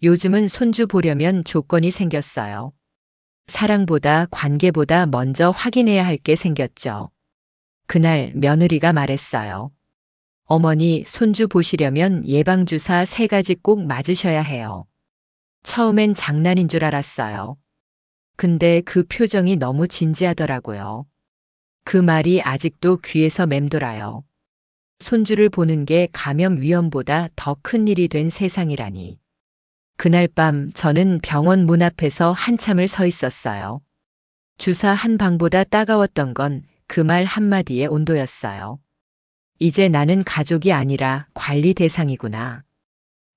요즘은 손주 보려면 조건이 생겼어요. 사랑보다 관계보다 먼저 확인해야 할 게 생겼죠. 그날 며느리가 말했어요. 어머니, 손주 보시려면 예방주사 3가지 꼭 맞으셔야 해요. 처음엔 장난인 줄 알았어요. 근데 그 표정이 너무 진지하더라고요. 그 말이 아직도 귀에서 맴돌아요. 손주를 보는 게 감염 위험보다 더 큰 일이 된 세상이라니. 그날 밤 저는 병원 문 앞에서 한참을 서 있었어요. 주사 한 방보다 따가웠던 건 그 말 한마디의 온도였어요. 이제 나는 가족이 아니라 관리 대상이구나.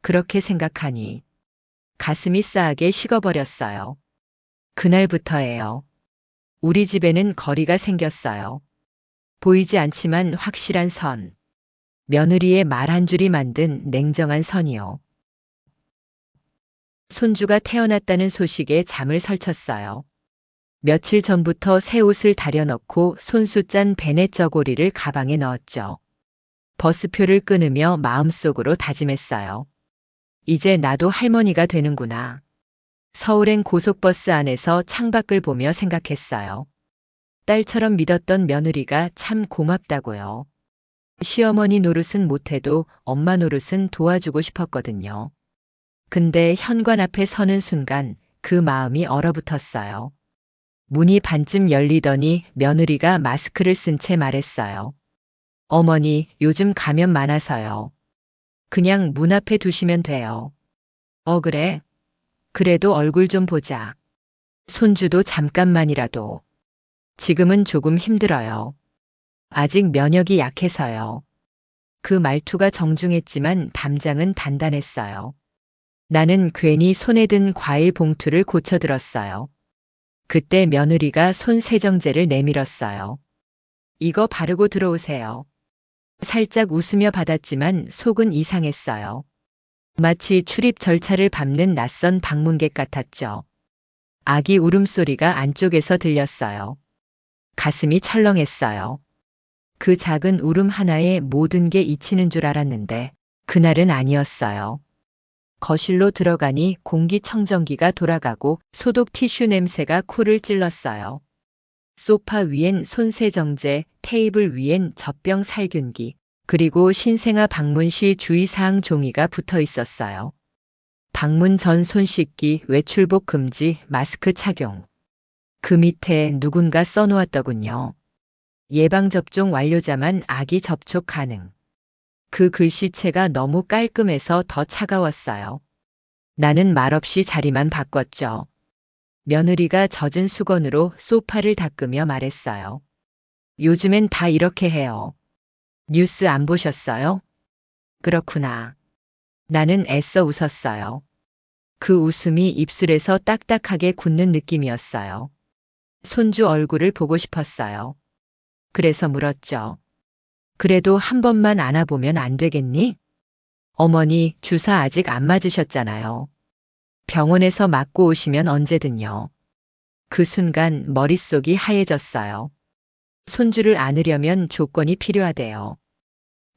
그렇게 생각하니 가슴이 싸하게 식어버렸어요. 그날부터예요. 우리 집에는 거리가 생겼어요. 보이지 않지만 확실한 선. 며느리의 말 한 줄이 만든 냉정한 선이요. 손주가 태어났다는 소식에 잠을 설쳤어요. 며칠 전부터 새 옷을 다려넣고 손수 짠 베넷 저고리를 가방에 넣었죠. 버스표를 끊으며 마음속으로 다짐했어요. 이제 나도 할머니가 되는구나. 서울행 고속버스 안에서 창밖을 보며 생각했어요. 딸처럼 믿었던 며느리가 참 고맙다고요. 시어머니 노릇은 못해도 엄마 노릇은 도와주고 싶었거든요. 근데 현관 앞에 서는 순간 그 마음이 얼어붙었어요. 문이 반쯤 열리더니 며느리가 마스크를 쓴 채 말했어요. 어머니, 요즘 감염 많아서요. 그냥 문 앞에 두시면 돼요. 그래? 그래도 얼굴 좀 보자. 손주도 잠깐만이라도. 지금은 조금 힘들어요. 아직 면역이 약해서요. 그 말투가 정중했지만 담장은 단단했어요. 나는 괜히 손에 든 과일 봉투를 고쳐들었어요. 그때 며느리가 손 세정제를 내밀었어요. 이거 바르고 들어오세요. 살짝 웃으며 받았지만 속은 이상했어요. 마치 출입 절차를 밟는 낯선 방문객 같았죠. 아기 울음소리가 안쪽에서 들렸어요. 가슴이 철렁했어요. 그 작은 울음 하나에 모든 게 잊히는 줄 알았는데 그날은 아니었어요. 거실로 들어가니 공기청정기가 돌아가고 소독 티슈 냄새가 코를 찔렀어요. 소파 위엔 손세정제, 테이블 위엔 젖병 살균기, 그리고 신생아 방문 시 주의사항 종이가 붙어 있었어요. 방문 전 손 씻기, 외출복 금지, 마스크 착용. 그 밑에 누군가 써놓았더군요. 예방접종 완료자만 아기 접촉 가능. 그 글씨체가 너무 깔끔해서 더 차가웠어요. 나는 말없이 자리만 바꿨죠. 며느리가 젖은 수건으로 소파를 닦으며 말했어요. 요즘엔 다 이렇게 해요. 뉴스 안 보셨어요? 그렇구나. 나는 애써 웃었어요. 그 웃음이 입술에서 딱딱하게 굳는 느낌이었어요. 손주 얼굴을 보고 싶었어요. 그래서 물었죠. 그래도 한 번만 안아보면 안 되겠니? 어머니, 주사 아직 안 맞으셨잖아요. 병원에서 맞고 오시면 언제든요. 그 순간 머릿속이 하얘졌어요. 손주를 안으려면 조건이 필요하대요.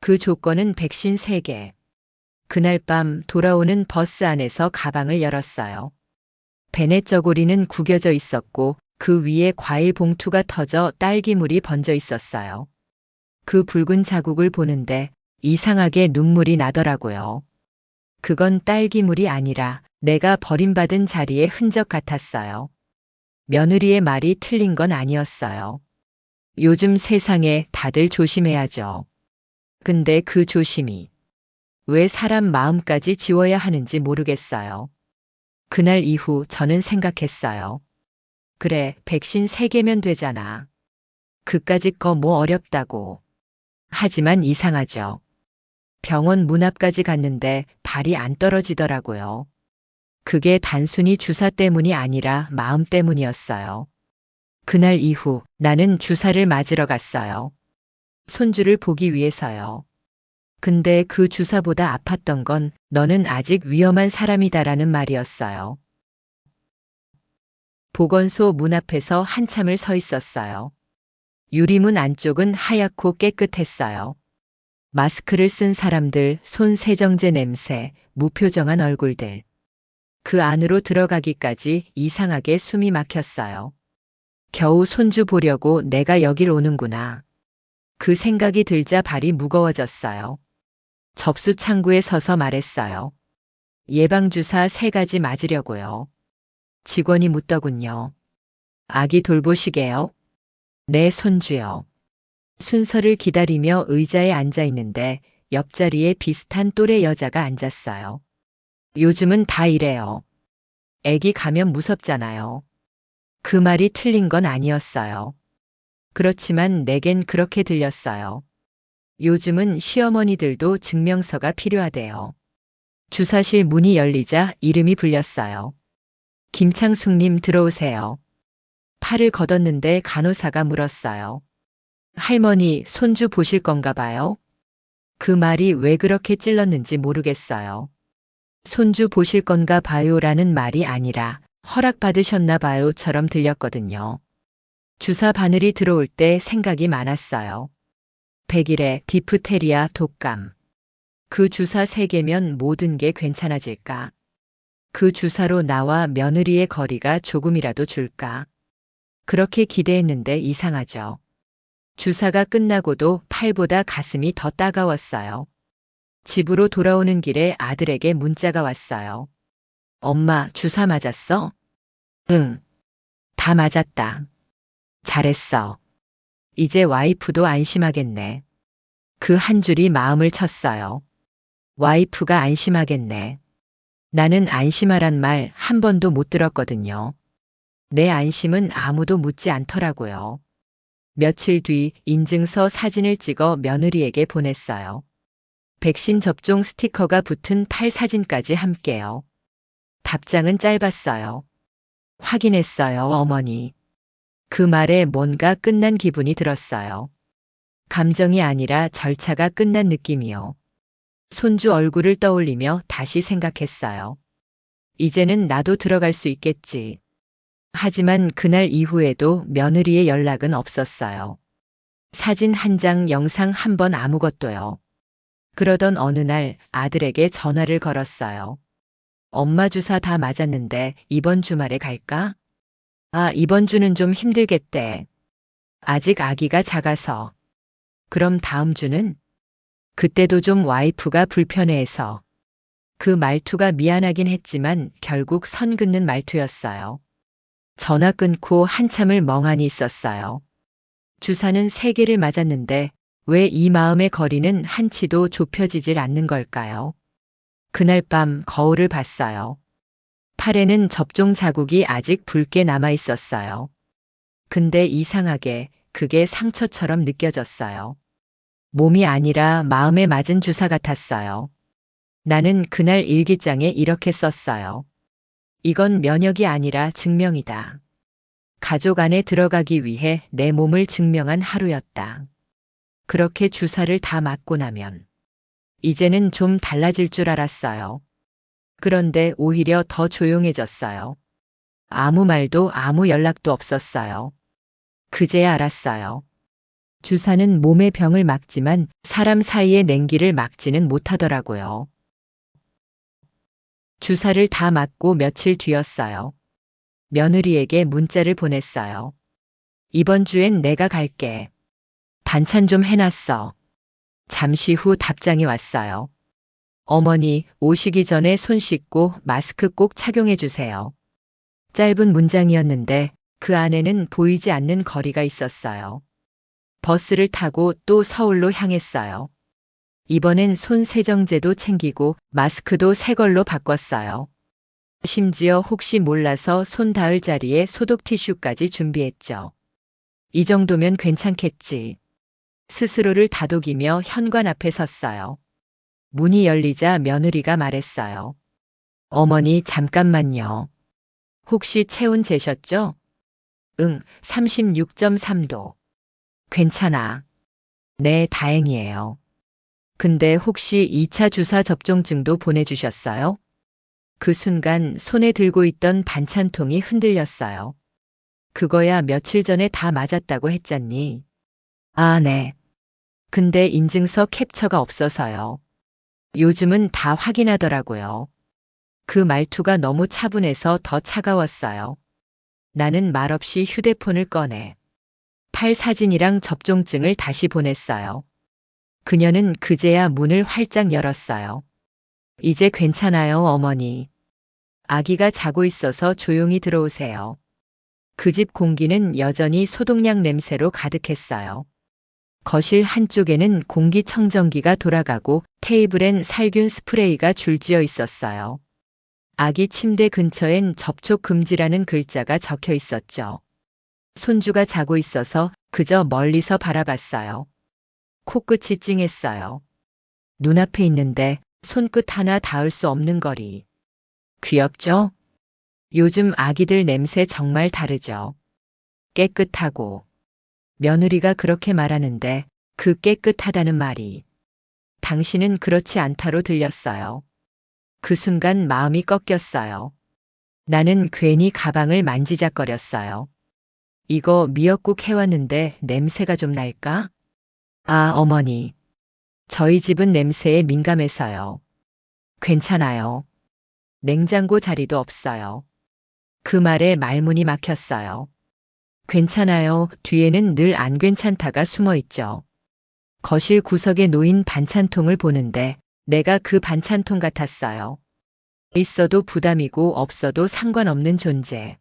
그 조건은 백신 3개. 그날 밤 돌아오는 버스 안에서 가방을 열었어요. 베넷 저고리는 구겨져 있었고 그 위에 과일 봉투가 터져 딸기물이 번져 있었어요. 그 붉은 자국을 보는데 이상하게 눈물이 나더라고요. 그건 딸기물이 아니라 내가 버림받은 자리의 흔적 같았어요. 며느리의 말이 틀린 건 아니었어요. 요즘 세상에 다들 조심해야죠. 근데 그 조심이 왜 사람 마음까지 지워야 하는지 모르겠어요. 그날 이후 저는 생각했어요. 그래, 백신 3개면 되잖아. 그까짓 거 뭐 어렵다고. 하지만 이상하죠. 병원 문 앞까지 갔는데 발이 안 떨어지더라고요. 그게 단순히 주사 때문이 아니라 마음 때문이었어요. 그날 이후 나는 주사를 맞으러 갔어요. 손주를 보기 위해서요. 근데 그 주사보다 아팠던 건 너는 아직 위험한 사람이다라는 말이었어요. 보건소 문 앞에서 한참을 서 있었어요. 유리문 안쪽은 하얗고 깨끗했어요. 마스크를 쓴 사람들, 손 세정제 냄새, 무표정한 얼굴들. 그 안으로 들어가기까지 이상하게 숨이 막혔어요. 겨우 손주 보려고 내가 여길 오는구나. 그 생각이 들자 발이 무거워졌어요. 접수 창구에 서서 말했어요. 예방주사 3가지 맞으려고요. 직원이 묻더군요. 아기 돌보시게요? 네, 손주요. 순서를 기다리며 의자에 앉아 있는데 옆자리에 비슷한 또래 여자가 앉았어요. 요즘은 다 이래요. 애기 가면 무섭잖아요. 그 말이 틀린 건 아니었어요. 그렇지만 내겐 그렇게 들렸어요. 요즘은 시어머니들도 증명서가 필요하대요. 주사실 문이 열리자 이름이 불렸어요. 김창숙님 들어오세요. 팔을 걷었는데 간호사가 물었어요. 할머니, 손주 보실 건가 봐요? 그 말이 왜 그렇게 찔렀는지 모르겠어요. 손주 보실 건가 봐요라는 말이 아니라 허락받으셨나 봐요처럼 들렸거든요. 주사 바늘이 들어올 때 생각이 많았어요. 100일에 디프테리아 독감. 그 주사 3개면 모든 게 괜찮아질까? 그 주사로 나와 며느리의 거리가 조금이라도 줄까? 그렇게 기대했는데 이상하죠. 주사가 끝나고도 팔보다 가슴이 더 따가웠어요. 집으로 돌아오는 길에 아들에게 문자가 왔어요. 엄마, 주사 맞았어? 응, 다 맞았다. 잘했어. 이제 와이프도 안심하겠네. 그 한 줄이 마음을 쳤어요. 와이프가 안심하겠네. 나는 안심하란 말 한 번도 못 들었거든요. 내 안심은 아무도 묻지 않더라고요. 며칠 뒤 인증서 사진을 찍어 며느리에게 보냈어요. 백신 접종 스티커가 붙은 팔 사진까지 함께요. 답장은 짧았어요. 확인했어요, 어머니. 그 말에 뭔가 끝난 기분이 들었어요. 감정이 아니라 절차가 끝난 느낌이요. 손주 얼굴을 떠올리며 다시 생각했어요. 이제는 나도 들어갈 수 있겠지. 하지만 그날 이후에도 며느리의 연락은 없었어요. 사진 한 장, 영상 한 번 아무것도요. 그러던 어느 날 아들에게 전화를 걸었어요. 엄마 주사 다 맞았는데 이번 주말에 갈까? 아, 이번 주는 좀 힘들겠대. 아직 아기가 작아서. 그럼 다음 주는? 그때도 좀 와이프가 불편해해서. 그 말투가 미안하긴 했지만 결국 선 긋는 말투였어요. 전화 끊고 한참을 멍하니 있었어요. 주사는 3개를 맞았는데 왜 이 마음의 거리는 한치도 좁혀지질 않는 걸까요? 그날 밤 거울을 봤어요. 팔에는 접종 자국이 아직 붉게 남아 있었어요. 근데 이상하게 그게 상처처럼 느껴졌어요. 몸이 아니라 마음에 맞은 주사 같았어요. 나는 그날 일기장에 이렇게 썼어요. 이건 면역이 아니라 증명이다. 가족 안에 들어가기 위해 내 몸을 증명한 하루였다. 그렇게 주사를 다 맞고 나면 이제는 좀 달라질 줄 알았어요. 그런데 오히려 더 조용해졌어요. 아무 말도 아무 연락도 없었어요. 그제야 알았어요. 주사는 몸의 병을 막지만 사람 사이의 냉기를 막지는 못하더라고요. 주사를 다 맞고 며칠 뒤였어요. 며느리에게 문자를 보냈어요. 이번 주엔 내가 갈게. 반찬 좀 해놨어. 잠시 후 답장이 왔어요. 어머니, 오시기 전에 손 씻고 마스크 꼭 착용해 주세요. 짧은 문장이었는데 그 안에는 보이지 않는 거리가 있었어요. 버스를 타고 또 서울로 향했어요. 이번엔 손 세정제도 챙기고 마스크도 새 걸로 바꿨어요. 심지어 혹시 몰라서 손 닿을 자리에 소독 티슈까지 준비했죠. 이 정도면 괜찮겠지. 스스로를 다독이며 현관 앞에 섰어요. 문이 열리자 며느리가 말했어요. 어머니, 잠깐만요. 혹시 체온 재셨죠? 응, 36.3도. 괜찮아. 네, 다행이에요. 근데 혹시 2차 주사 접종증도 보내주셨어요? 그 순간 손에 들고 있던 반찬통이 흔들렸어요. 그거야 며칠 전에 다 맞았다고 했잖니. 아, 네. 근데 인증서 캡처가 없어서요. 요즘은 다 확인하더라고요. 그 말투가 너무 차분해서 더 차가웠어요. 나는 말없이 휴대폰을 꺼내 팔 사진이랑 접종증을 다시 보냈어요. 그녀는 그제야 문을 활짝 열었어요. 이제 괜찮아요, 어머니. 아기가 자고 있어서 조용히 들어오세요. 그 집 공기는 여전히 소독약 냄새로 가득했어요. 거실 한쪽에는 공기청정기가 돌아가고 테이블엔 살균 스프레이가 줄지어 있었어요. 아기 침대 근처엔 접촉 금지라는 글자가 적혀 있었죠. 손주가 자고 있어서 그저 멀리서 바라봤어요. 코끝이 찡했어요. 눈앞에 있는데 손끝 하나 닿을 수 없는 거리. 귀엽죠? 요즘 아기들 냄새 정말 다르죠. 깨끗하고. 며느리가 그렇게 말하는데 그 깨끗하다는 말이 당신은 그렇지 않다로 들렸어요. 그 순간 마음이 꺾였어요. 나는 괜히 가방을 만지작거렸어요. 이거 미역국 해왔는데 냄새가 좀 날까? 아, 어머니. 저희 집은 냄새에 민감해서요. 괜찮아요. 냉장고 자리도 없어요. 그 말에 말문이 막혔어요. 괜찮아요. 뒤에는 늘 안 괜찮다가 숨어 있죠. 거실 구석에 놓인 반찬통을 보는데 내가 그 반찬통 같았어요. 있어도 부담이고 없어도 상관없는 존재.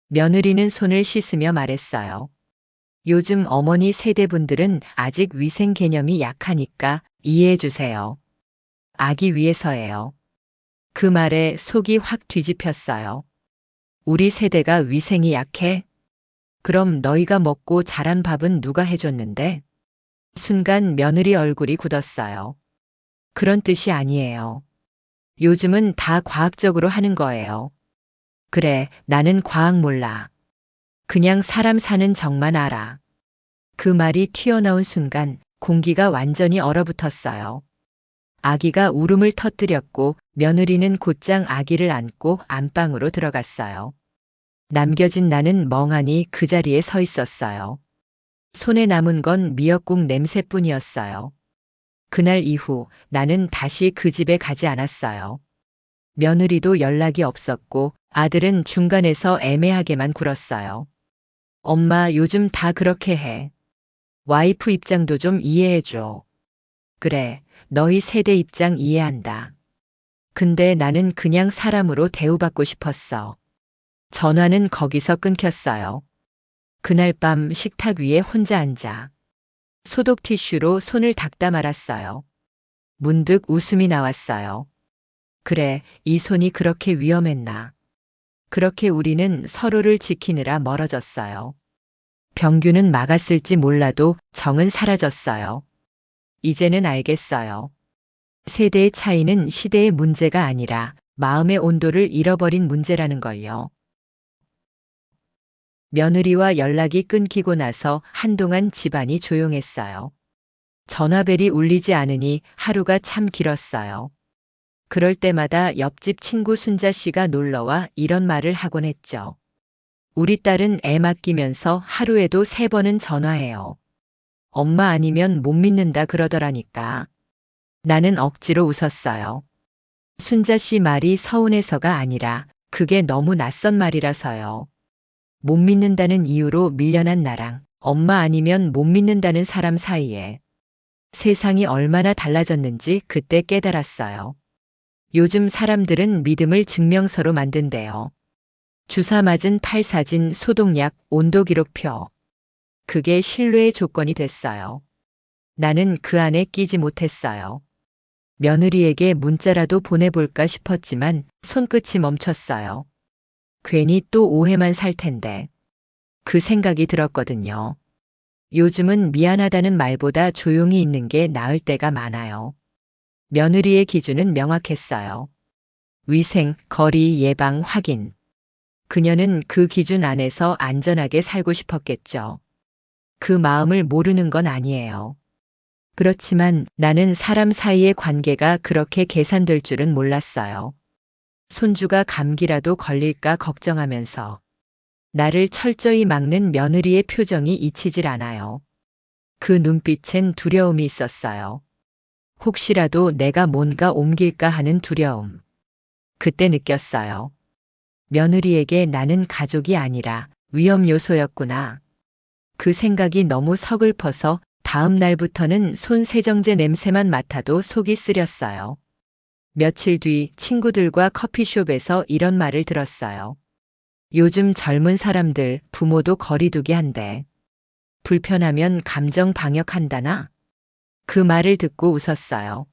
며느리는 손을 씻으며 말했어요. 요즘 어머니 세대분들은 아직 위생 개념이 약하니까 이해해 주세요. 아기 위해서예요. 그 말에 속이 확 뒤집혔어요. 우리 세대가 위생이 약해? 그럼 너희가 먹고 자란 밥은 누가 해줬는데? 순간 며느리 얼굴이 굳었어요. 그런 뜻이 아니에요. 요즘은 다 과학적으로 하는 거예요. 그래, 나는 과학 몰라. 그냥 사람 사는 정만 알아. 그 말이 튀어나온 순간 공기가 완전히 얼어붙었어요. 아기가 울음을 터뜨렸고 며느리는 곧장 아기를 안고 안방으로 들어갔어요. 남겨진 나는 멍하니 그 자리에 서 있었어요. 손에 남은 건 미역국 냄새뿐이었어요. 그날 이후 나는 다시 그 집에 가지 않았어요. 며느리도 연락이 없었고 아들은 중간에서 애매하게만 굴었어요. 엄마, 요즘 다 그렇게 해. 와이프 입장도 좀 이해해줘. 그래, 너희 세대 입장 이해한다. 근데 나는 그냥 사람으로 대우받고 싶었어. 전화는 거기서 끊겼어요. 그날 밤 식탁 위에 혼자 앉아 소독 티슈로 손을 닦다 말았어요. 문득 웃음이 나왔어요. 그래, 이 손이 그렇게 위험했나. 그렇게 우리는 서로를 지키느라 멀어졌어요. 병균은 막았을지 몰라도 정은 사라졌어요. 이제는 알겠어요. 세대의 차이는 시대의 문제가 아니라 마음의 온도를 잃어버린 문제라는 걸요. 며느리와 연락이 끊기고 나서 한동안 집안이 조용했어요. 전화벨이 울리지 않으니 하루가 참 길었어요. 그럴 때마다 옆집 친구 순자 씨가 놀러와 이런 말을 하곤 했죠. 우리 딸은 애 맡기면서 하루에도 3번은 전화해요. 엄마 아니면 못 믿는다 그러더라니까. 나는 억지로 웃었어요. 순자 씨 말이 서운해서가 아니라 그게 너무 낯선 말이라서요. 못 믿는다는 이유로 밀려난 나랑 엄마 아니면 못 믿는다는 사람 사이에 세상이 얼마나 달라졌는지 그때 깨달았어요. 요즘 사람들은 믿음을 증명서로 만든대요. 주사 맞은 팔 사진, 소독약, 온도 기록표. 그게 신뢰의 조건이 됐어요. 나는 그 안에 끼지 못했어요. 며느리에게 문자라도 보내볼까 싶었지만 손끝이 멈췄어요. 괜히 또 오해만 살 텐데. 그 생각이 들었거든요. 요즘은 미안하다는 말보다 조용히 있는 게 나을 때가 많아요. 며느리의 기준은 명확했어요. 위생, 거리, 예방, 확인. 그녀는 그 기준 안에서 안전하게 살고 싶었겠죠. 그 마음을 모르는 건 아니에요. 그렇지만 나는 사람 사이의 관계가 그렇게 계산될 줄은 몰랐어요. 손주가 감기라도 걸릴까 걱정하면서 나를 철저히 막는 며느리의 표정이 잊히질 않아요. 그 눈빛엔 두려움이 있었어요. 혹시라도 내가 뭔가 옮길까 하는 두려움. 그때 느꼈어요. 며느리에게 나는 가족이 아니라 위험 요소였구나. 그 생각이 너무 서글퍼서 다음 날부터는 손 세정제 냄새만 맡아도 속이 쓰렸어요. 며칠 뒤 친구들과 커피숍에서 이런 말을 들었어요. 요즘 젊은 사람들 부모도 거리두기 한대. 불편하면 감정 방역한다나? 그 말을 듣고 웃었어요.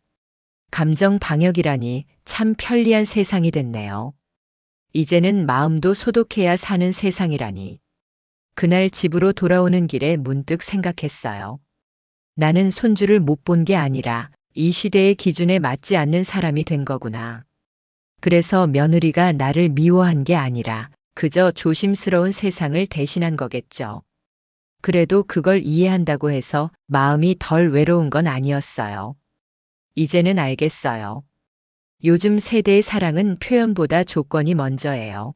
감정 방역이라니 참 편리한 세상이 됐네요. 이제는 마음도 소독해야 사는 세상이라니. 그날 집으로 돌아오는 길에 문득 생각했어요. 나는 손주를 못 본 게 아니라 이 시대의 기준에 맞지 않는 사람이 된 거구나. 그래서 며느리가 나를 미워한 게 아니라 그저 조심스러운 세상을 대신한 거겠죠. 그래도 그걸 이해한다고 해서 마음이 덜 외로운 건 아니었어요. 이제는 알겠어요. 요즘 세대의 사랑은 표현보다 조건이 먼저예요.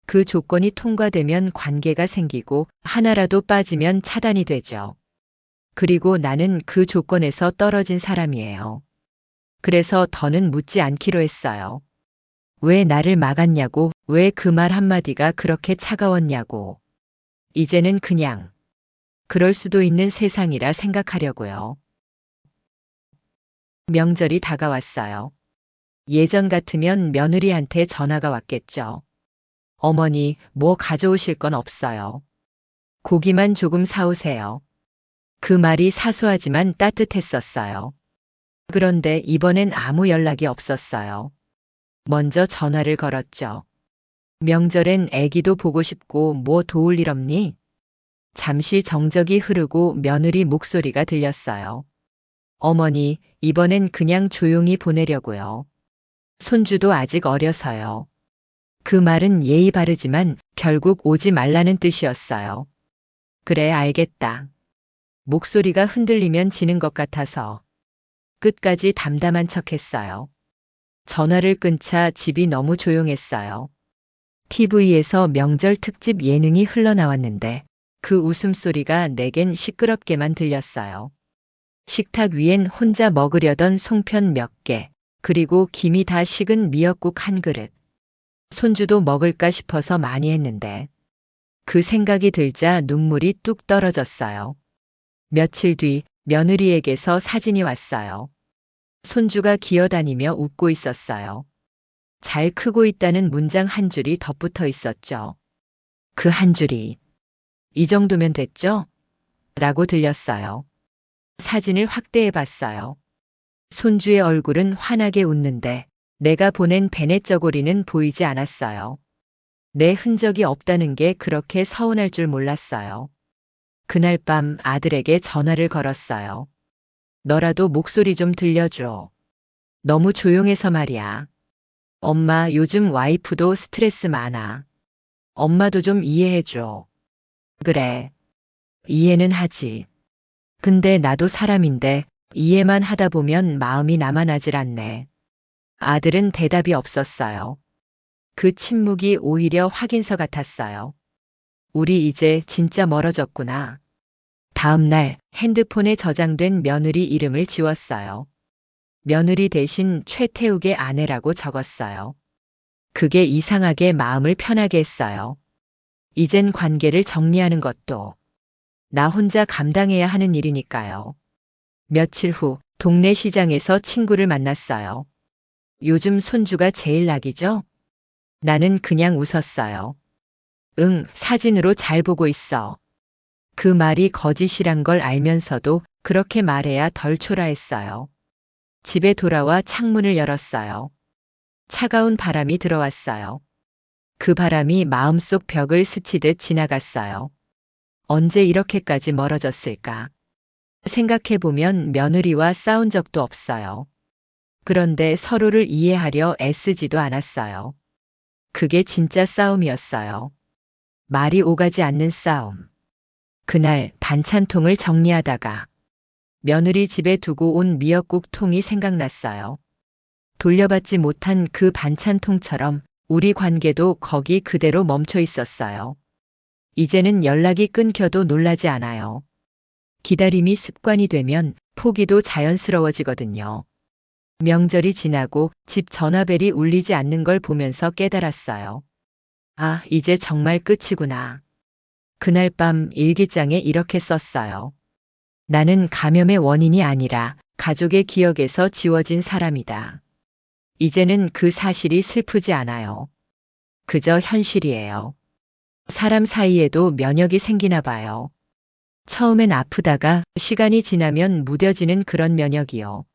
그 조건이 통과되면 관계가 생기고 하나라도 빠지면 차단이 되죠. 그리고 나는 그 조건에서 떨어진 사람이에요. 그래서 더는 묻지 않기로 했어요. 왜 나를 막았냐고, 왜 그 말 한마디가 그렇게 차가웠냐고. 이제는 그냥 그럴 수도 있는 세상이라 생각하려고요. 명절이 다가왔어요. 예전 같으면 며느리한테 전화가 왔겠죠. 어머니, 뭐 가져오실 건 없어요. 고기만 조금 사오세요. 그 말이 사소하지만 따뜻했었어요. 그런데 이번엔 아무 연락이 없었어요. 먼저 전화를 걸었죠. 명절엔 애기도 보고 싶고 뭐 도울 일 없니? 잠시 정적이 흐르고 며느리 목소리가 들렸어요. 어머니, 이번엔 그냥 조용히 보내려고요. 손주도 아직 어려서요. 그 말은 예의 바르지만 결국 오지 말라는 뜻이었어요. 그래, 알겠다. 목소리가 흔들리면 지는 것 같아서 끝까지 담담한 척했어요. 전화를 끊자 집이 너무 조용했어요. TV에서 명절 특집 예능이 흘러나왔는데 그 웃음소리가 내겐 시끄럽게만 들렸어요. 식탁 위엔 혼자 먹으려던 송편 몇 개, 그리고 김이 다 식은 미역국 한 그릇. 손주도 먹을까 싶어서 많이 했는데 그 생각이 들자 눈물이 뚝 떨어졌어요. 며칠 뒤 며느리에게서 사진이 왔어요. 손주가 기어다니며 웃고 있었어요. 잘 크고 있다는 문장 한 줄이 덧붙어 있었죠. 그 한 줄이 이 정도면 됐죠? 라고 들렸어요. 사진을 확대해 봤어요. 손주의 얼굴은 환하게 웃는데 내가 보낸 베넷 저고리는 보이지 않았어요. 내 흔적이 없다는 게 그렇게 서운할 줄 몰랐어요. 그날 밤 아들에게 전화를 걸었어요. 너라도 목소리 좀 들려줘. 너무 조용해서 말이야. 엄마, 요즘 와이프도 스트레스 많아. 엄마도 좀 이해해줘. 그래. 이해는 하지. 근데 나도 사람인데 이해만 하다 보면 마음이 남아나질 않네. 아들은 대답이 없었어요. 그 침묵이 오히려 확인서 같았어요. 우리 이제 진짜 멀어졌구나. 다음 날 핸드폰에 저장된 며느리 이름을 지웠어요. 며느리 대신 최태욱의 아내라고 적었어요. 그게 이상하게 마음을 편하게 했어요. 이젠 관계를 정리하는 것도 나 혼자 감당해야 하는 일이니까요. 며칠 후 동네 시장에서 친구를 만났어요. 요즘 손주가 제일 낙이죠? 나는 그냥 웃었어요. 응, 사진으로 잘 보고 있어. 그 말이 거짓이란 걸 알면서도 그렇게 말해야 덜 초라했어요. 집에 돌아와 창문을 열었어요. 차가운 바람이 들어왔어요. 그 바람이 마음속 벽을 스치듯 지나갔어요. 언제 이렇게까지 멀어졌을까? 생각해보면 며느리와 싸운 적도 없어요. 그런데 서로를 이해하려 애쓰지도 않았어요. 그게 진짜 싸움이었어요. 말이 오가지 않는 싸움. 그날 반찬통을 정리하다가 며느리 집에 두고 온 미역국 통이 생각났어요. 돌려받지 못한 그 반찬통처럼 우리 관계도 거기 그대로 멈춰 있었어요. 이제는 연락이 끊겨도 놀라지 않아요. 기다림이 습관이 되면 포기도 자연스러워지거든요. 명절이 지나고 집 전화벨이 울리지 않는 걸 보면서 깨달았어요. 아, 이제 정말 끝이구나. 그날 밤 일기장에 이렇게 썼어요. 나는 감염의 원인이 아니라 가족의 기억에서 지워진 사람이다. 이제는 그 사실이 슬프지 않아요. 그저 현실이에요. 사람 사이에도 면역이 생기나 봐요. 처음엔 아프다가 시간이 지나면 무뎌지는 그런 면역이요.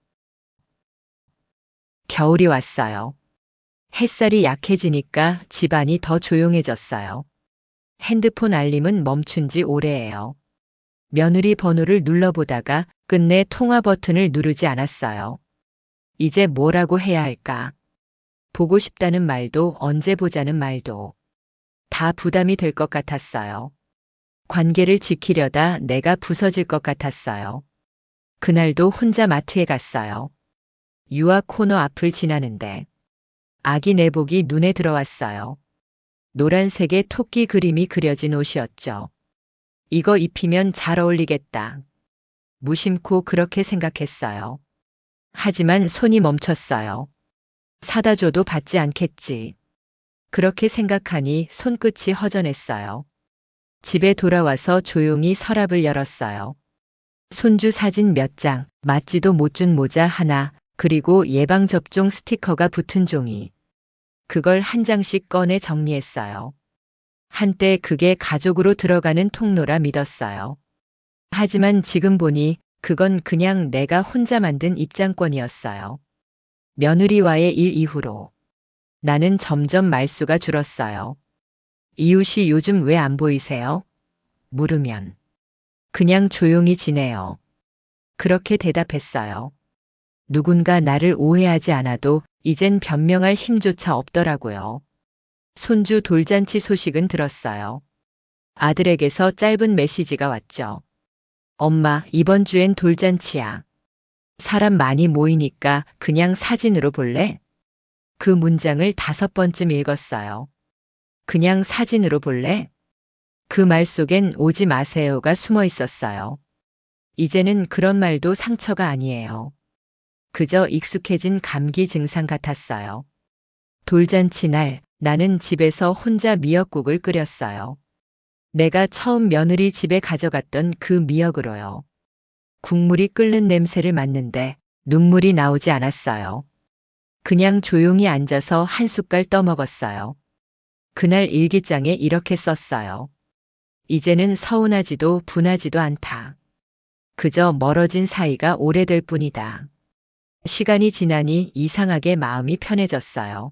겨울이 왔어요. 햇살이 약해지니까 집안이 더 조용해졌어요. 핸드폰 알림은 멈춘 지 오래예요. 며느리 번호를 눌러보다가 끝내 통화 버튼을 누르지 않았어요. 이제 뭐라고 해야 할까? 보고 싶다는 말도 언제 보자는 말도 다 부담이 될 것 같았어요. 관계를 지키려다 내가 부서질 것 같았어요. 그날도 혼자 마트에 갔어요. 유아 코너 앞을 지나는데 아기 내복이 눈에 들어왔어요. 노란색의 토끼 그림이 그려진 옷이었죠. 이거 입히면 잘 어울리겠다. 무심코 그렇게 생각했어요. 하지만 손이 멈췄어요. 사다 줘도 받지 않겠지. 그렇게 생각하니 손끝이 허전했어요. 집에 돌아와서 조용히 서랍을 열었어요. 손주 사진 몇 장, 맞지도 못 준 모자 하나, 그리고 예방접종 스티커가 붙은 종이. 그걸 한 장씩 꺼내 정리했어요. 한때 그게 가족으로 들어가는 통로라 믿었어요. 하지만 지금 보니 그건 그냥 내가 혼자 만든 입장권이었어요. 며느리와의 일 이후로 나는 점점 말수가 줄었어요. 이웃이 요즘 왜 안 보이세요? 물으면 그냥 조용히 지내요. 그렇게 대답했어요. 누군가 나를 오해하지 않아도 이젠 변명할 힘조차 없더라고요. 손주 돌잔치 소식은 들었어요. 아들에게서 짧은 메시지가 왔죠. 엄마, 이번 주엔 돌잔치야. 사람 많이 모이니까 그냥 사진으로 볼래? 그 문장을 5번쯤 읽었어요. 그냥 사진으로 볼래? 그 말 속엔 오지 마세요가 숨어 있었어요. 이제는 그런 말도 상처가 아니에요. 그저 익숙해진 감기 증상 같았어요. 돌잔치 날 나는 집에서 혼자 미역국을 끓였어요. 내가 처음 며느리 집에 가져갔던 그 미역으로요. 국물이 끓는 냄새를 맡는데 눈물이 나오지 않았어요. 그냥 조용히 앉아서 한 숟갈 떠먹었어요. 그날 일기장에 이렇게 썼어요. 이제는 서운하지도 분하지도 않다. 그저 멀어진 사이가 오래될 뿐이다. 시간이 지나니 이상하게 마음이 편해졌어요.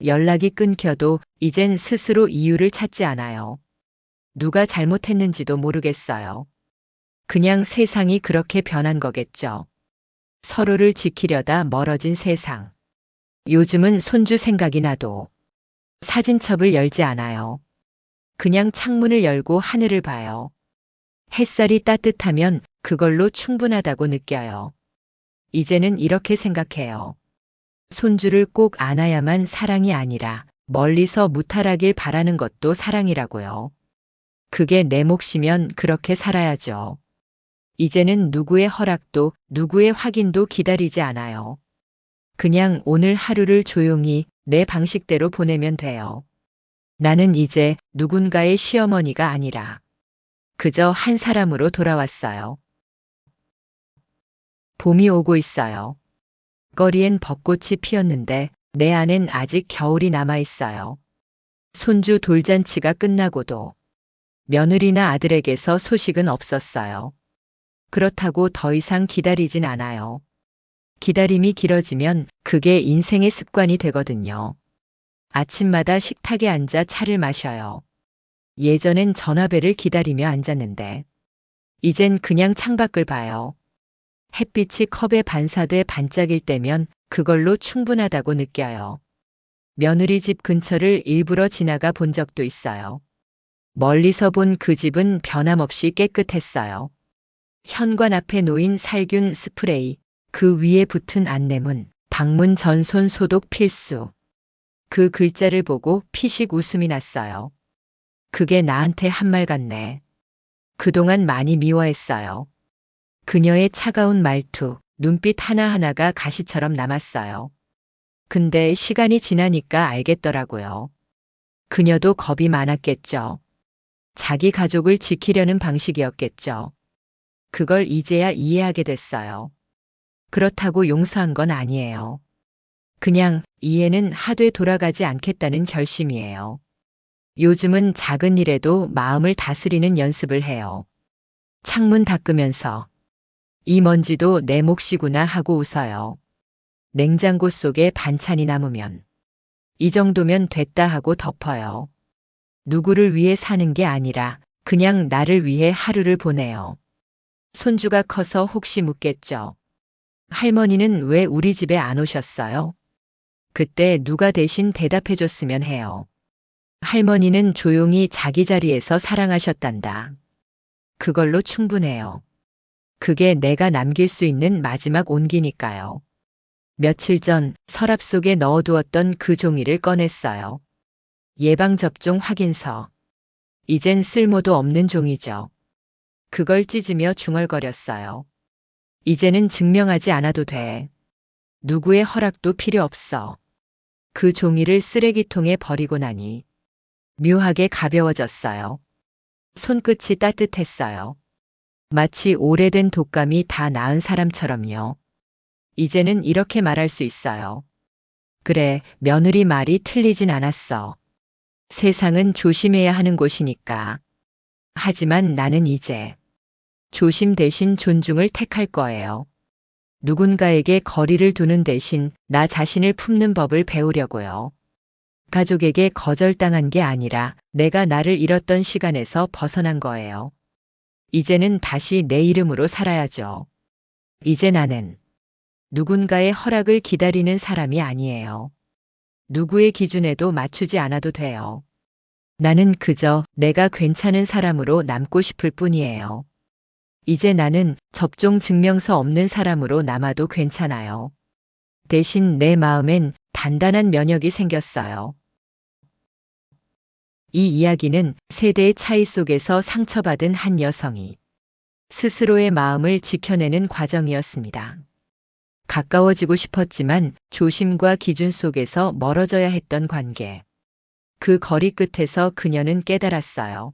연락이 끊겨도 이젠 스스로 이유를 찾지 않아요. 누가 잘못했는지도 모르겠어요. 그냥 세상이 그렇게 변한 거겠죠. 서로를 지키려다 멀어진 세상. 요즘은 손주 생각이 나도 사진첩을 열지 않아요. 그냥 창문을 열고 하늘을 봐요. 햇살이 따뜻하면 그걸로 충분하다고 느껴요. 이제는 이렇게 생각해요. 손주를 꼭 안아야만 사랑이 아니라 멀리서 무탈하길 바라는 것도 사랑이라고요. 그게 내 몫이면 그렇게 살아야죠. 이제는 누구의 허락도 누구의 확인도 기다리지 않아요. 그냥 오늘 하루를 조용히 내 방식대로 보내면 돼요. 나는 이제 누군가의 시어머니가 아니라 그저 한 사람으로 돌아왔어요. 봄이 오고 있어요. 거리엔 벚꽃이 피었는데 내 안엔 아직 겨울이 남아 있어요. 손주 돌잔치가 끝나고도 며느리나 아들에게서 소식은 없었어요. 그렇다고 더 이상 기다리진 않아요. 기다림이 길어지면 그게 인생의 습관이 되거든요. 아침마다 식탁에 앉아 차를 마셔요. 예전엔 전화벨을 기다리며 앉았는데 이젠 그냥 창밖을 봐요. 햇빛이 컵에 반사돼 반짝일 때면 그걸로 충분하다고 느껴요. 며느리 집 근처를 일부러 지나가 본 적도 있어요. 멀리서 본 그 집은 변함없이 깨끗했어요. 현관 앞에 놓인 살균 스프레이, 그 위에 붙은 안내문, 방문 전손 소독 필수. 그 글자를 보고 피식 웃음이 났어요. 그게 나한테 한 말 같네. 그동안 많이 미워했어요. 그녀의 차가운 말투, 눈빛 하나하나가 가시처럼 남았어요. 근데 시간이 지나니까 알겠더라고요. 그녀도 겁이 많았겠죠. 자기 가족을 지키려는 방식이었겠죠. 그걸 이제야 이해하게 됐어요. 그렇다고 용서한 건 아니에요. 그냥 이해는 하되 돌아가지 않겠다는 결심이에요. 요즘은 작은 일에도 마음을 다스리는 연습을 해요. 창문 닦으면서 이 먼지도 내 몫이구나 하고 웃어요. 냉장고 속에 반찬이 남으면 이 정도면 됐다 하고 덮어요. 누구를 위해 사는 게 아니라 그냥 나를 위해 하루를 보내요. 손주가 커서 혹시 묻겠죠. 할머니는 왜 우리 집에 안 오셨어요? 그때 누가 대신 대답해 줬으면 해요. 할머니는 조용히 자기 자리에서 사랑하셨단다. 그걸로 충분해요. 그게 내가 남길 수 있는 마지막 온기니까요. 며칠 전 서랍 속에 넣어두었던 그 종이를 꺼냈어요. 예방접종 확인서. 이젠 쓸모도 없는 종이죠. 그걸 찢으며 중얼거렸어요. 이제는 증명하지 않아도 돼. 누구의 허락도 필요 없어. 그 종이를 쓰레기통에 버리고 나니 묘하게 가벼워졌어요. 손끝이 따뜻했어요. 마치 오래된 독감이 다 나은 사람처럼요. 이제는 이렇게 말할 수 있어요. 그래, 며느리 말이 틀리진 않았어. 세상은 조심해야 하는 곳이니까. 하지만 나는 이제 조심 대신 존중을 택할 거예요. 누군가에게 거리를 두는 대신 나 자신을 품는 법을 배우려고요. 가족에게 거절당한 게 아니라 내가 나를 잃었던 시간에서 벗어난 거예요. 이제는 다시 내 이름으로 살아야죠. 이제 나는 누군가의 허락을 기다리는 사람이 아니에요. 누구의 기준에도 맞추지 않아도 돼요. 나는 그저 내가 괜찮은 사람으로 남고 싶을 뿐이에요. 이제 나는 접종 증명서 없는 사람으로 남아도 괜찮아요. 대신 내 마음엔 단단한 면역이 생겼어요. 이 이야기는 세대의 차이 속에서 상처받은 한 여성이 스스로의 마음을 지켜내는 과정이었습니다. 가까워지고 싶었지만 조심과 기준 속에서 멀어져야 했던 관계. 그 거리 끝에서 그녀는 깨달았어요.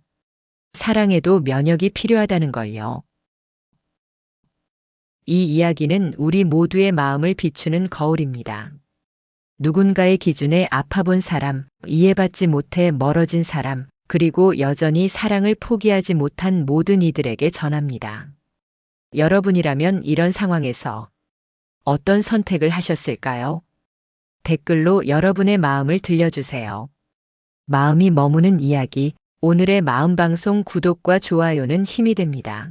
사랑에도 면역이 필요하다는 걸요. 이 이야기는 우리 모두의 마음을 비추는 거울입니다. 누군가의 기준에 아파본 사람, 이해받지 못해 멀어진 사람, 그리고 여전히 사랑을 포기하지 못한 모든 이들에게 전합니다. 여러분이라면 이런 상황에서 어떤 선택을 하셨을까요? 댓글로 여러분의 마음을 들려주세요. 마음이 머무는 이야기, 오늘의 마음방송 구독과 좋아요는 힘이 됩니다.